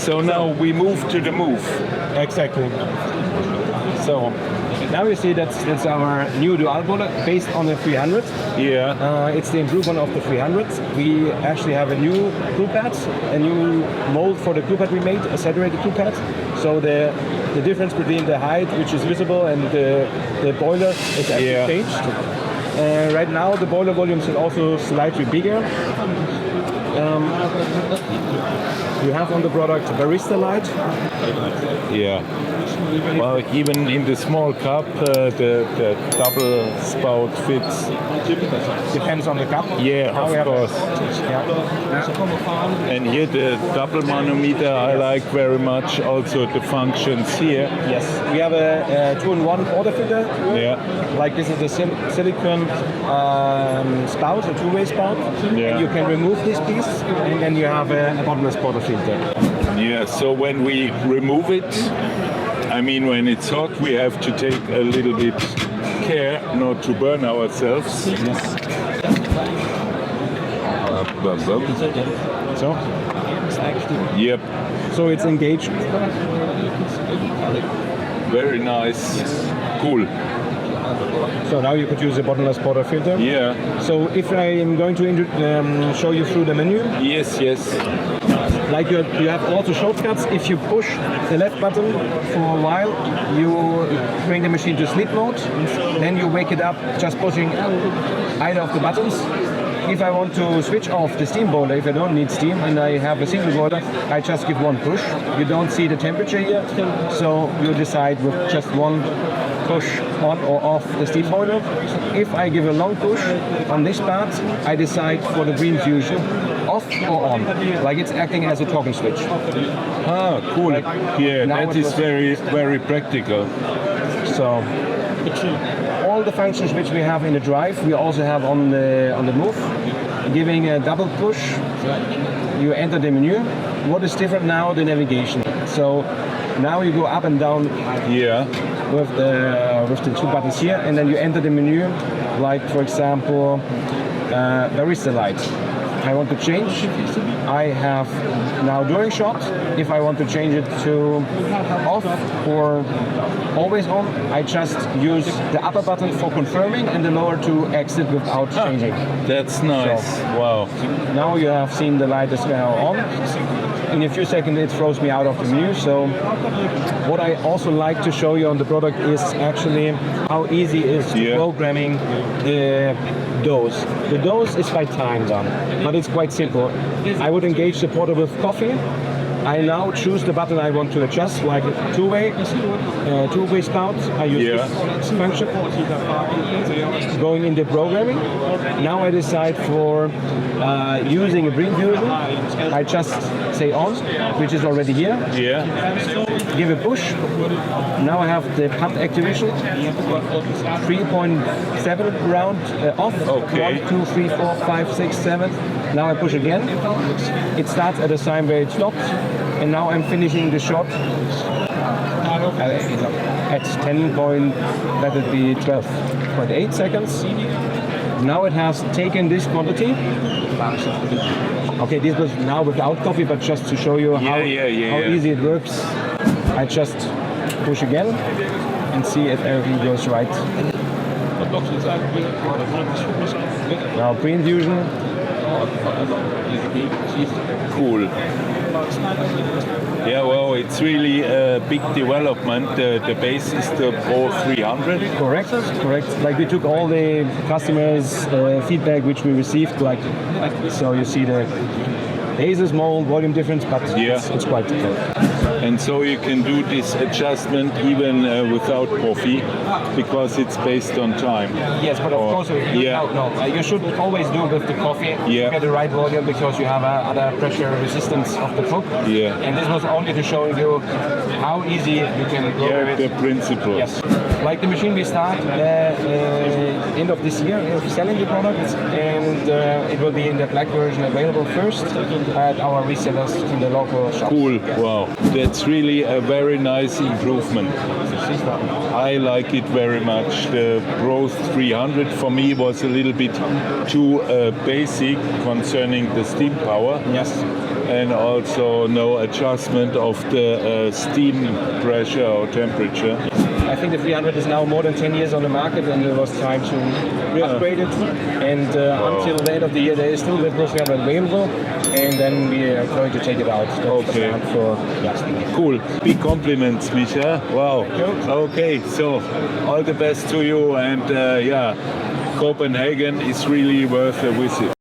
So now we move to the move. Exactly. So now you see that's our new dual boiler based on the 300. Yeah. It's the improvement of the 300. We actually have a new glue pad, a new mold for the glue pad we made, a saturated glue pad. So the difference between the height, which is visible, and the boiler is actually changed. Right now the boiler volumes are also slightly bigger. You have on the product barista light. Yeah. Well, even in the small cup, the double spout fits. Depends on the cup. Yeah, of course. Yeah. And here the double manometer I like very much. Also the functions here. Yes, we have a 2-in-1 portafilter. Yeah. Like this is a silicone spout, a two-way spout. Yeah. And you can remove this piece, and then you have a bottomless portafilter. Yeah. So when we remove it, I mean, when it's hot, we have to take a little bit care not to burn ourselves. Yes. So. Yep. So it's engaged. Very nice. Cool. So now you could use a bottomless portafilter. Yeah. So if I am going to show you through the menu. Yes. Yes. Like you have also shortcuts. If you push the left button for a while, you bring the machine to sleep mode. Then you wake it up just pushing either of the buttons. If I want to switch off the steam boiler, if I don't need steam and I have a single boiler, I just give one push. You don't see the temperature here, so you decide with just one push on or off the steam boiler. If I give a long push on this part, I decide for the green fusion off or on, like it's acting as a talking switch. Ah, cool. Like, yeah, that is very, very practical. So all the functions which we have in the drive, we also have on the move. Giving a double push, you enter the menu. What is different now? The navigation. So now you go up and down. Yeah. With the two buttons here, and then you enter the menu, like for example, barista light. I want to change. I have now during shot. If I want to change it to off or always on, I just use the upper button for confirming and the lower to exit without changing. That's nice. So, wow. Now you have seen the light is now on. In a few seconds it throws me out of the menu. So what I also like to show you on the product is actually how easy it is to programming the dose. The dose is by time done, but it's quite simple. I would engage the portal with coffee. I now choose the button I want to adjust, like a two-way spout. I use this function. Going into programming. Now I decide for using a green fusion. I just say on, which is already here. Yeah. Give a push. Now I have the pump activation. 3.7 round off. Okay. 1, 2, 3, 4, 5, 6, 7. Now I push again. It starts at a time where it stops. And now I'm finishing the shot at 12.8 seconds. Now it has taken this quantity. Okay, this was now without coffee, but just to show you how easy it works. I just push again and see if everything goes right. Now green fusion. Cool. Yeah, well, it's really a big development. The base is the Pro 300. Correct. Like we took all the customers' feedback which we received. Like, so you see the is a small volume difference, but it's quite good. And so you can do this adjustment even without coffee, because it's based on time. Yes, but of course, you should always do with the coffee to get the right volume, because you have other pressure resistance of the cook. Yeah. And this was only to show you how easy you can go with the principle. Yes. Like the machine we start end of this year selling the product, and it will be in the black version available first at our resellers in the local shops. Cool. Wow. That's really a very nice improvement. I like it very much. The Pro 300 for me was a little bit too basic concerning the steam power. Yes. and also no adjustment of the steam pressure or temperature. I think the 300 is now more than 10 years on the market, and it was time to upgrade it. And until the end of the year, there is still the Pro 300 available, and then we are going to take it out. That's Okay. the plan for last week. Cool. Big compliments, Micha. Wow. Okay, so all the best to you, and Copenhagen is really worth a visit.